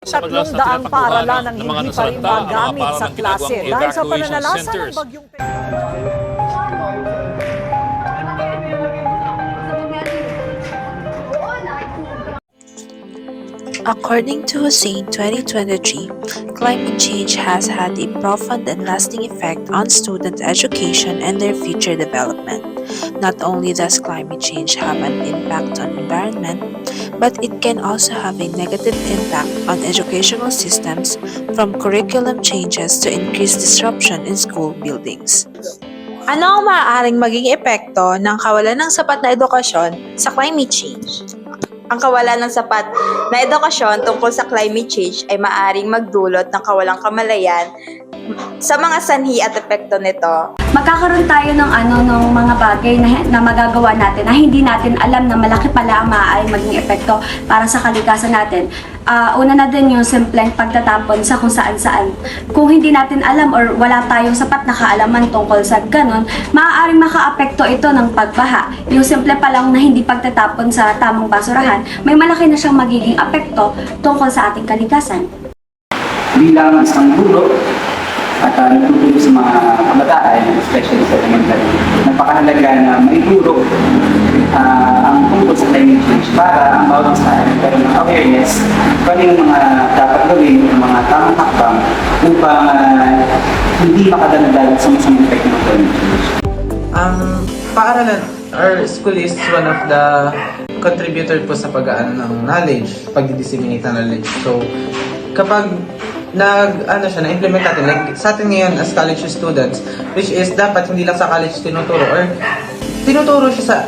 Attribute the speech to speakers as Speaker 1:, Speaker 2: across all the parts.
Speaker 1: Tatlong daang paaralan ang hindi pa rin magamit sa klase dahil sa pananalasa ng bagyong
Speaker 2: According to Hussein 2023, climate change has had a profound and lasting effect on student education and their future development. Not only does climate change have an impact on environment, but it can also have a negative impact on educational systems, from curriculum changes to increased disruption in school buildings.
Speaker 3: Ano ang maaaring maging epekto ng kawalan ng sapat na edukasyon sa climate change? Ang kawalan ng sapat na edukasyon tungkol sa climate change ay maaaring magdulot ng kawalang kamalayan sa mga sanhi at epekto nito.
Speaker 4: Magkakaroon tayo ng mga bagay na magagawa natin na hindi natin alam na malaki pala ang maaaring maging epekto para sa kalikasan natin. Una na din yung simpleng pagtatapon sa kung saan-saan. Kung hindi natin alam or wala tayong sapat na kaalaman tungkol sa ganon, maaaring makaapekto ito ng pagbaha. Yung simple pa lang na hindi pagtatapon sa tamang basurahan, may malaki na siyang magiging apekto tungkol sa ating kalikasan.
Speaker 5: Bilang isang guro at nagtuturo sa mga kabataan, especially sa elementary, napakahalaga na maituro ang tungkol sa climate change para ang bawat isa ay magkaroon ng awareness kung ano yung mga dapat gawin, yung mga tamang hakbang upang hindi makadala sa masamang epekto ng climate change.
Speaker 6: Paaralan, our school is one of the contributor po sa pag-aano ng knowledge, pag-disseminate ng knowledge. So, kapag na-implement natin, like sa atin ngayon as college students, which is dapat hindi lang sa college tinuturo or tinuturo siya sa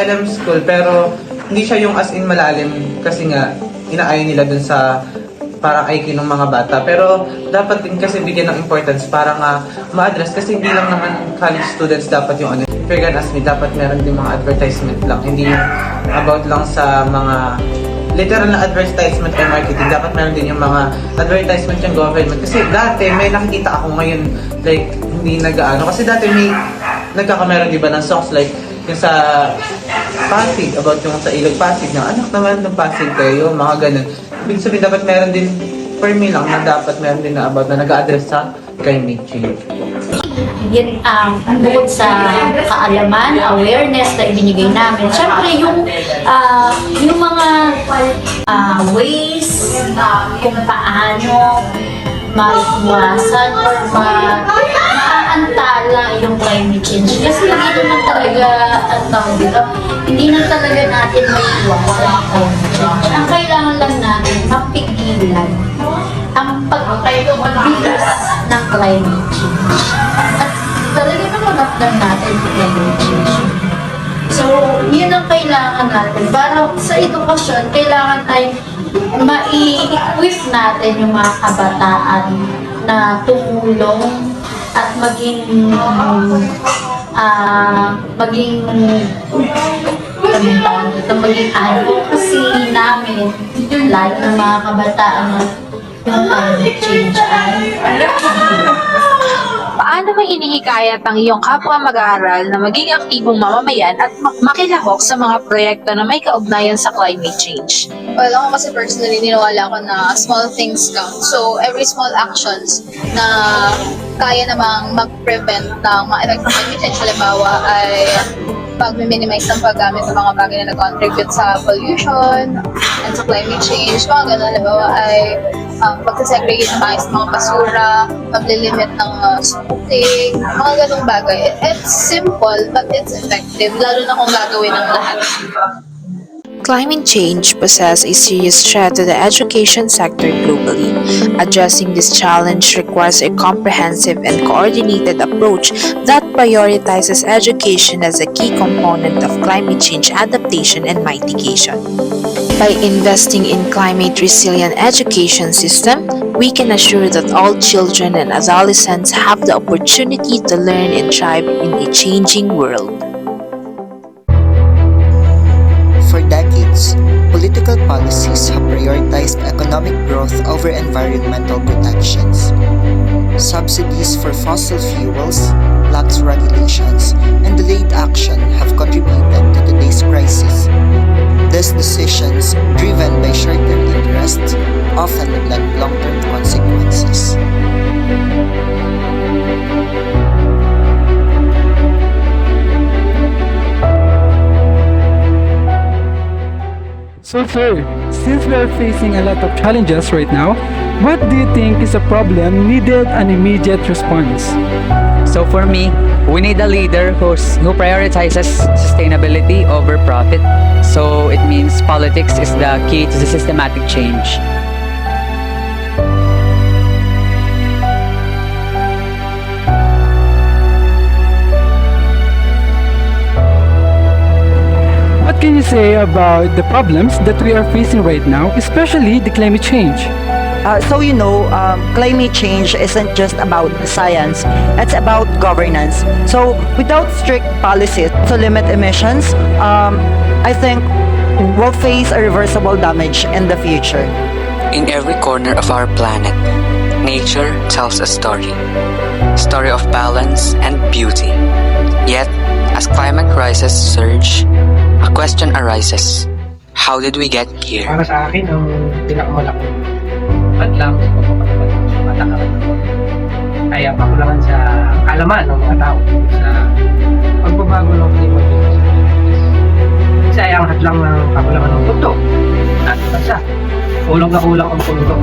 Speaker 6: LM school pero hindi siya yung as in malalim kasi nga inaayon nila dun sa parang IQ ng mga bata, pero dapat din kasi bigyan ng importance para nga ma-address kasi hindi lang naman college students dapat yung if you're gonna ask me, dapat meron din mga advertisement lang, hindi yung about lang sa mga literal na advertisement or marketing. Dapat meron din yung mga advertisement yung government. Kasi dati may nakikita ako ngayon, like, hindi nag-aano. Kasi dati may nagkakameron diba ng songs like yung sa Pasig, about yung sa Ilog Pasig, na anak naman ng Pasig kayo, mga ganun. Ibig sabihin, dapat meron din, for me lang, na dapat meron din na about na nag-address sa climate change.
Speaker 7: Yun ang bukod sa kaalaman, awareness na ibinigay namin. Siyempre, yung mga ways kung paano maiwasan or maaantala yung climate change. Kasi hindi naman talaga, hindi na talaga natin maiwasan ang climate change. Ang kailangan lang natin, mapigilan ang pagbilis ng climate change. At talaga naman natin yung climate change. So, yun ang kailangan natin. Para sa edukasyon, kailangan ay mai-equip natin yung mga kabataan na tumulong at maging advocacy namin, lalo ng mga kabataan na yung climate change ay
Speaker 2: Paano mo inihikayat ang iyong kapwa mag-aaral na maging aktibong mamamayan at makilahok sa mga proyekto na may kaugnayan sa climate change?
Speaker 8: Well, ako kasi personally, niniwala ko na small things count. So, every small actions na kaya namang mag-prevent ng mga effect ng climate change, halimbawa ay pag-minimize ng paggamit ng mga bagay na nag-contribute sa pollution and sa climate change. Mga ganun, halimbawa ay pag-segregate ng mga basura, pag-limit ng smoking, mga ganung bagay. It's simple, but it's effective, lalo na kung gagawin ng lahat.
Speaker 2: Climate change poses a serious threat to the education sector globally. Addressing this challenge requires a comprehensive and coordinated approach that prioritizes education as a key component of climate change adaptation and mitigation. By investing in climate-resilient education system, we can assure that all children and adolescents have the opportunity to learn and thrive in a changing world.
Speaker 9: For decades, political policies have prioritized economic growth over environmental protections. Subsidies for fossil fuels, lax regulations, and delayed action have contributed to today's crisis. These decisions, driven by short-term interests, often neglect long-term consequences.
Speaker 10: So sir, since we are facing a lot of challenges right now, what do you think is a problem needed an immediate response?
Speaker 11: So for me, we need a leader who prioritizes sustainability over profit. So it means politics is the key to the systematic change.
Speaker 10: What can you say about the problems that we are facing right now, especially the climate change?
Speaker 12: Climate change isn't just about science, it's about governance. So without strict policies to limit emissions, I think we'll face irreversible damage in the future.
Speaker 11: In every corner of our planet, nature tells a story of balance and beauty. Yet, as climate crises surge, a question arises. How did we get here?
Speaker 13: Para sa akin, ang pinakamalaking hadlang sa pagpapatupad ng patakaran ay ang kakulangan sa kaalaman ng mga tao sa pagbabago ng klima. Kasi ay ang hadlang ng kakulangan ng pundo sa ating bansa. Kulang na kulang ang pundo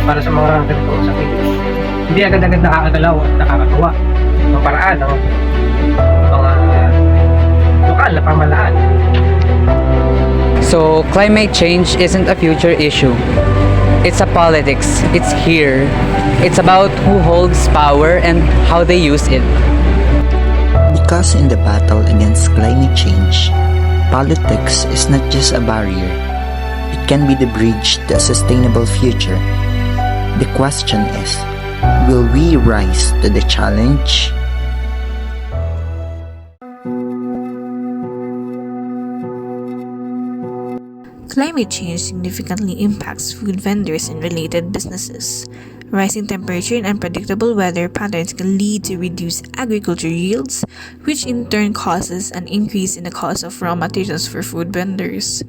Speaker 13: para sa mga ganitong sakit. Hindi agad-agad nakakagalaw at nakakatuwa ang paraan ng mga lokal na pamahalaan.
Speaker 11: So, climate change isn't a future issue. It's a politics. It's here. It's about who holds power and how they use it.
Speaker 9: Because in the battle against climate change, politics is not just a barrier. It can be the bridge to a sustainable future. The question is, will we rise to the challenge?
Speaker 2: Climate change significantly impacts food vendors and related businesses. Rising temperature and unpredictable weather patterns can lead to reduced agriculture yields, which in turn causes an increase in the cost of raw materials for food vendors.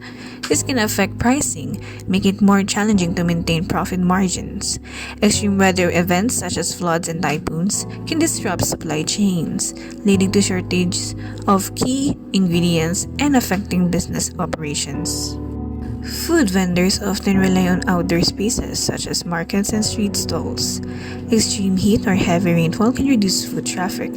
Speaker 2: This can affect pricing, making it more challenging to maintain profit margins. Extreme weather events such as floods and typhoons can disrupt supply chains, leading to shortages of key ingredients and affecting business operations. Food vendors often rely on outdoor spaces such as markets and street stalls. Extreme heat or heavy rainfall can reduce foot traffic,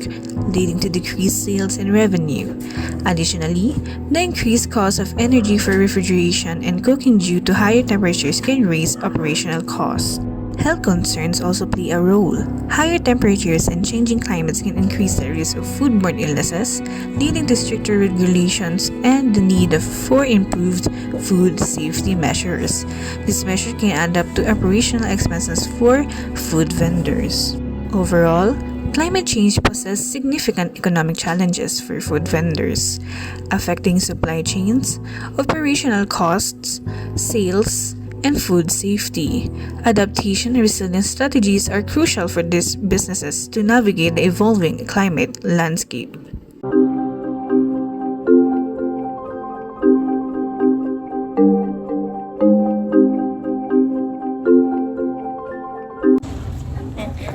Speaker 2: leading to decreased sales and revenue. Additionally, the increased cost of energy for refrigeration and cooking due to higher temperatures can raise operational costs. Health concerns also play a role. Higher temperatures and changing climates can increase the risk of foodborne illnesses, leading to stricter regulations and the need for improved food safety measures. This measure can add up to operational expenses for food vendors. Overall, climate change poses significant economic challenges for food vendors, affecting supply chains, operational costs, sales, and food safety. Adaptation and resilience strategies are crucial for these businesses to navigate the evolving climate landscape.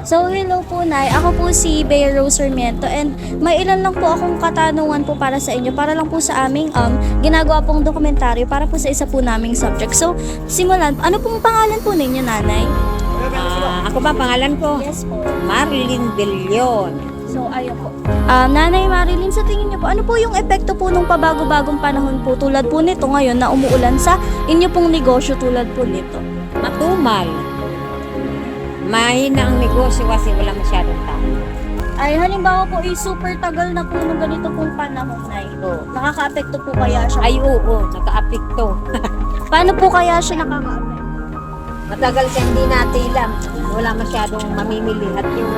Speaker 14: So, hello po, Nay. Ako po si Bea Rose Sarmiento and may ilan lang po akong katanungan po para sa inyo, para lang po sa aming ginagawa pong dokumentaryo para po sa isa po naming subject. So, simulan, ano pong pangalan po ninyo, Nanay?
Speaker 15: Ako ba pangalan ko?
Speaker 14: Yes po.
Speaker 15: Marilyn Billion.
Speaker 14: So, ayun po. Nanay Marilyn, sa tingin niyo po, ano po yung epekto po nung pabago-bagong panahon po tulad po nito ngayon na umuulan sa inyo pong negosyo tulad po nito?
Speaker 15: Matumal. Mahina ang negosyo kasi wala masyadong tao.
Speaker 14: Ay, halimbawa po, super tagal na po nung ganito pong panahon, Nay. Nakaka-apekto po kaya siya?
Speaker 15: Ay, oo, naka-apekto.
Speaker 14: Paano po kaya siya nakaka-apekto?
Speaker 15: Matagal siya hindi natilam. Wala masyadong mamimili. At yung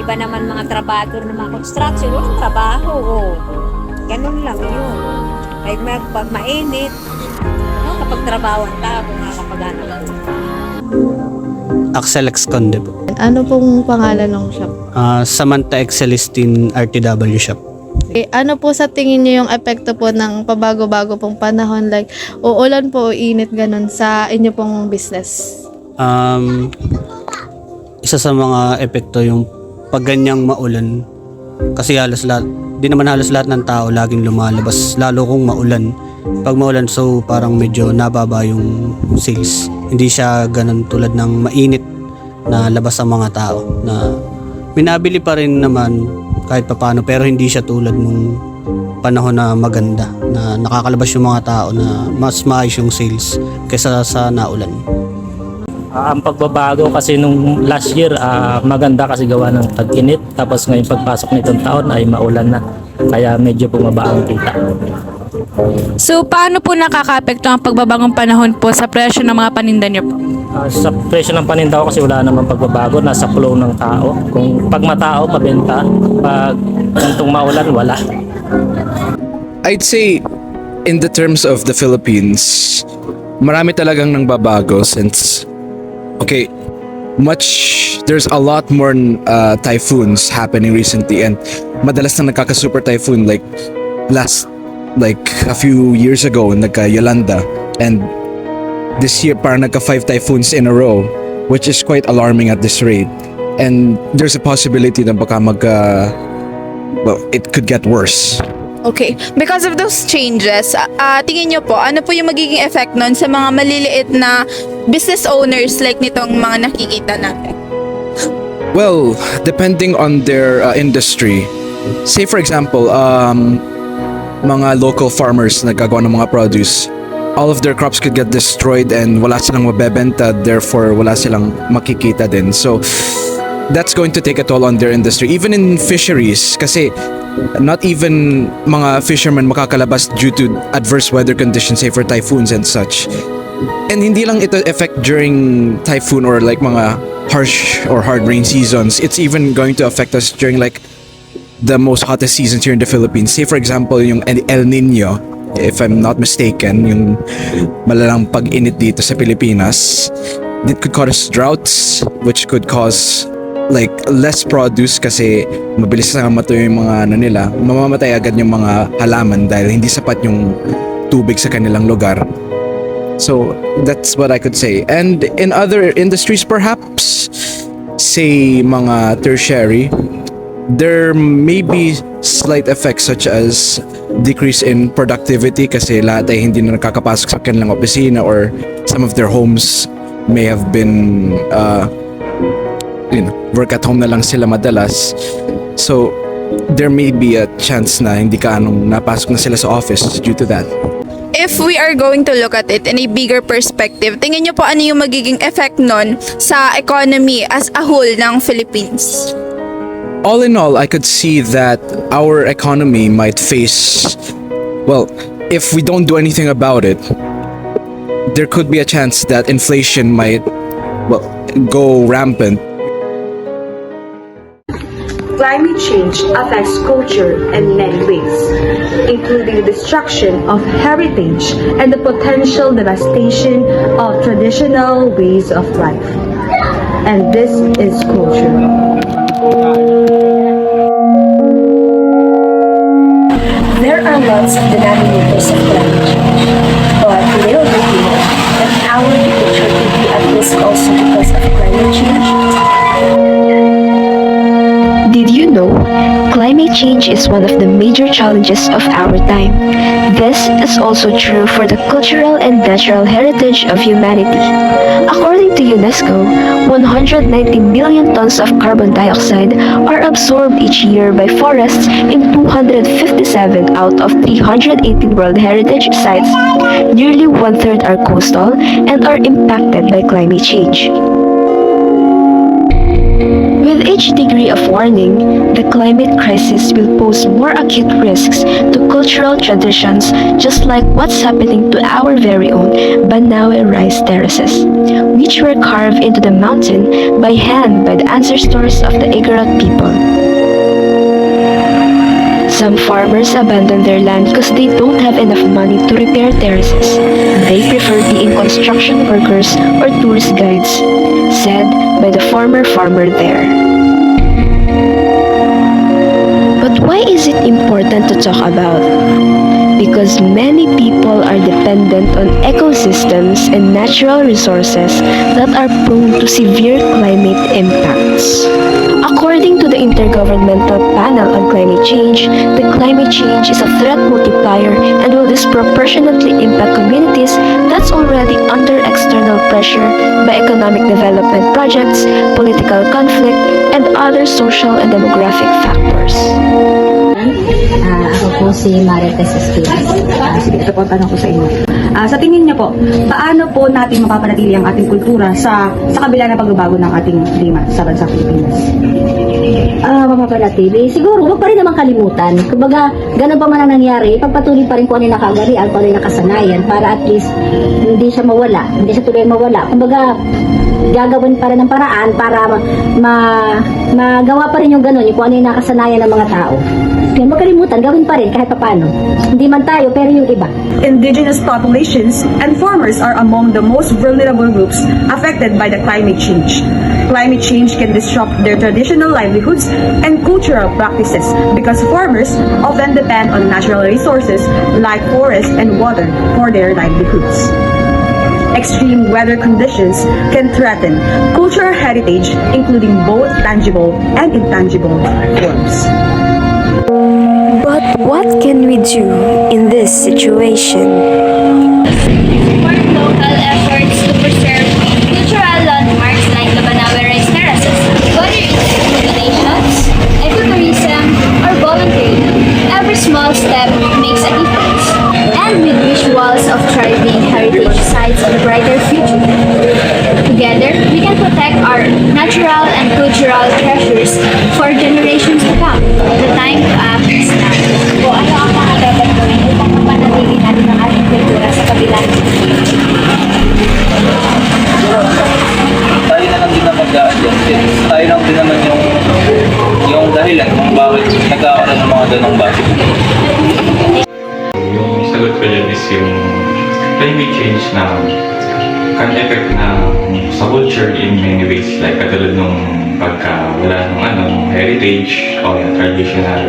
Speaker 15: iba naman mga trabador na mga construction, walang trabaho. Ganun lang yun. Pag mainit, kapag trabaho ang tao, makakapaghanap po.
Speaker 16: Axel X Conde po.
Speaker 17: Ano pong pangalan ng shop?
Speaker 16: Samantha Excelestin RTW Shop. Ano po sa tingin niyo yung epekto po ng pabago-bago pong panahon, like uulan po o init ganun sa inyo pong business?
Speaker 17: Isa sa mga epekto yung pag ganyang maulan, kasi di naman halos lahat ng tao laging lumalabas, lalo kung maulan. Pag maulan, so parang medyo nababa yung sales. Hindi siya ganun tulad ng mainit na labas ang mga tao, na binabili pa rin naman kahit papaano, pero hindi siya tulad nung panahon na maganda, na nakakalabas yung mga tao, na mas maayos yung sales kaysa sa naulan.
Speaker 18: Ang pagbabago kasi nung last year, maganda kasi gawa ng tag-init, tapos ngayon pagpasok nitong taon ay maulan na, kaya medyo bumaba ang kita.
Speaker 19: So, paano po nakaka-apekto ang pagbabagong panahon po sa presyo ng mga paninda niyo po?
Speaker 18: Sa presyo ng paninda ko kasi wala namang pagbabago, nasa flow ng tao. Kung pag matao, mabenta. Pag kantong maulan, wala.
Speaker 20: I'd say, in the terms of the Philippines, marami talagang nangbabago since, okay, there's a lot more typhoons happening recently, and madalas na nagkaka-super typhoon like a few years ago, nagka-Yolanda, and this year parang nagka 5 typhoons in a row, which is quite alarming at this rate. And there's a possibility na baka it could get worse.
Speaker 19: Okay. Because of those changes, tingin niyo po, ano po yung magiging effect nun sa mga maliliit na business owners like nitong mga nakikita natin?
Speaker 20: Well, depending on their industry. Say for example, mga local farmers na nagagawa ng mga produce, all of their crops could get destroyed and wala silang mabebenta, therefore wala silang makikita din. So that's going to take a toll on their industry. Even in fisheries, kasi not even mga fishermen makakalabas due to adverse weather conditions, say for typhoons and such. And hindi lang ito effect during typhoon or like mga harsh or hard rain seasons. It's even going to affect us during like the most hottest seasons here in the Philippines. Say for example, yung El Nino, if I'm not mistaken, yung malalang pag-init dito sa Pilipinas, it could cause droughts, which could cause like less produce kasi mabilis na matuyo yung mga nila. Mamamatay agad yung mga halaman dahil hindi sapat yung tubig sa kanilang lugar. So that's what I could say. And in other industries perhaps, say mga tertiary, there may be slight effects such as decrease in productivity kasi lahat ay hindi na nakakapasok sa kanilang opisina, or some of their homes may have been work at home na lang sila madalas. So there may be a chance na hindi ka napasok na sila sa office due to that.
Speaker 19: If we are going to look at it in a bigger perspective, tingin niyo po ano yung magiging effect nun sa economy as a whole ng Philippines?
Speaker 20: All in all, I could see that our economy might face, well, if we don't do anything about it, there could be a chance that inflation might, go rampant.
Speaker 21: Climate change affects culture in many ways, including the destruction of heritage and the potential devastation of traditional ways of life. And this is culture.
Speaker 22: There are lots of denominators of climate change, but little do we know that our future could be at risk also because of climate change.
Speaker 23: Did you know? Climate change is one of the major challenges of our time. This is also true for the cultural and natural heritage of humanity. According to UNESCO, 190 million tons of carbon dioxide are absorbed each year by forests in 257 out of 318 World Heritage Sites. Nearly one-third are coastal and are impacted by climate change. With each degree of warning, the climate crisis will pose more acute risks to cultural traditions, just like what's happening to our very own Banawe rice terraces, which were carved into the mountain by hand by the ancestors of the Igorot people. Some farmers abandon their land because they don't have enough money to repair terraces. They prefer being construction workers or tourist guides, said by the former farmer there. But why is it important important to talk about because many people are dependent on ecosystems and natural resources that are prone to severe climate impacts. According to the Intergovernmental Panel on Climate Change, the climate change is a threat multiplier and will disproportionately impact communities that's already under external pressure by economic development projects, political conflict, and other social and demographic factors.
Speaker 1: Ako po si Marites Esteves. Sige, ito po ang tanong ko sa inyo. Sa tingin niyo po, paano po natin mapapanatili ang ating kultura sa kabila ng pagbabago ng ating klima sa bansang Pilipinas?
Speaker 15: Mapapanatili. Siguro, huwag pa rin naman kalimutan. Kumbaga, ganun pa man ang nangyari, pagpatuloy pa rin kung ano yung nakagalian, kung ano yung nakasanayan, para at least hindi siya mawala, hindi siya tuloy mawala. Kumbaga, gagawin pa rin ng paraan para magawa pa rin yung ganun, yung kung ano yung nakasanayan ng mga tao. Kaya magkalimutan, gawin pa rin kahit paano. Hindi man tayo, pero yung iba.
Speaker 21: Indigenous populations and farmers are among the most vulnerable groups affected by the climate change. Climate change can disrupt their traditional livelihoods and cultural practices because farmers often depend on natural resources like forest and water for their livelihoods. Extreme weather conditions can threaten cultural heritage, including both tangible and intangible forms.
Speaker 23: But what can we do in this situation?
Speaker 14: Support local efforts to preserve cultural landmarks like the Banawe Rice Terraces, whether it's through donations, ecotourism, or volunteering. Every small step makes a difference. And with visuals of thriving heritage sites and a brighter future. Together, we can protect our natural and cultural treasures for generations to come. The time to act is now.
Speaker 15: O ano ang mga dapat gawin upang mapanatili natin ang ating kultura sa kabila ng
Speaker 5: tayo na lang din na mag-a-adjust din. Tayo lang din naman yung dahilan kung bakit nagkakaroon ng mga ganong bagay.
Speaker 3: Yung sagot ko dyan is yung climate change na can affect na sa culture in many ways. Like katulad nung pagkawala ng heritage o yung traditional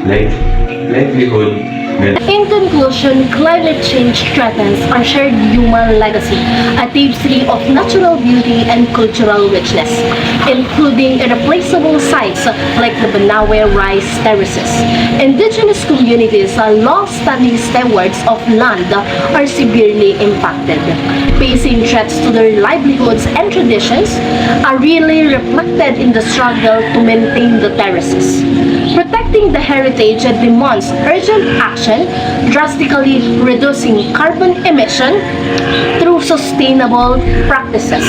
Speaker 3: livelihood.
Speaker 22: In conclusion, climate change threatens our shared human legacy, a tapestry of natural beauty and cultural richness, including irreplaceable sites like the Banawe Rice Terraces. Indigenous communities, long-standing stewards of land, are severely impacted. Facing threats to their livelihoods and traditions are really reflected in the struggle to maintain the terraces. Protecting the heritage demands urgent action, drastically reducing carbon emission through sustainable practices,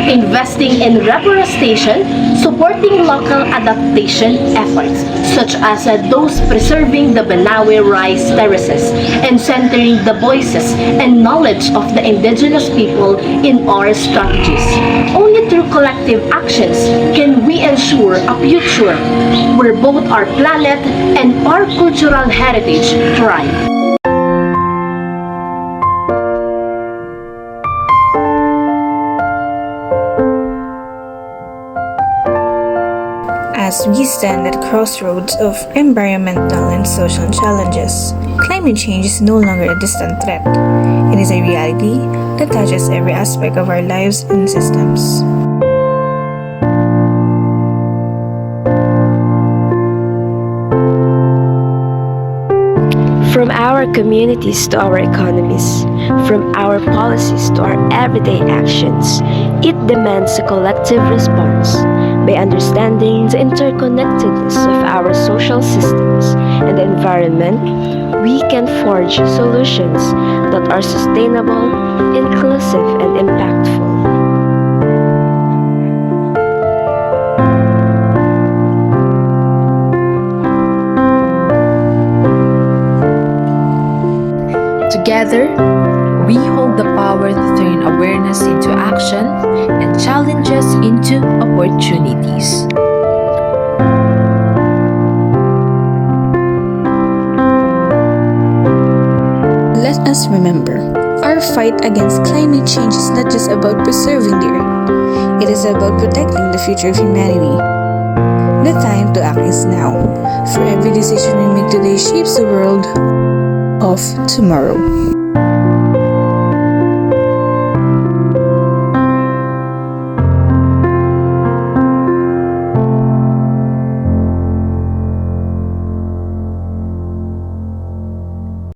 Speaker 22: investing in reforestation, supporting local adaptation efforts, such as those preserving the Banawe Rice Terraces, and centering the voices and knowledge of the indigenous people in our strategies. Only through collective actions can we ensure a future where both our planet and our cultural heritage thrive.
Speaker 4: As we stand at the crossroads of environmental and social challenges, climate change is no longer a distant threat. It is a reality that touches every aspect of our lives and systems.
Speaker 23: From our communities to our economies, from our policies to our everyday actions, it demands a collective response. By understanding the interconnectedness of our social systems and the environment, we can forge solutions that are sustainable, inclusive, and impactful.
Speaker 2: Together, we hold the power to turn awareness into action and challenges into opportunities.
Speaker 4: Let us remember, our fight against climate change is not just about preserving the earth. It is about protecting the future of humanity. The time to act is now, for every decision we make today shapes the world of tomorrow.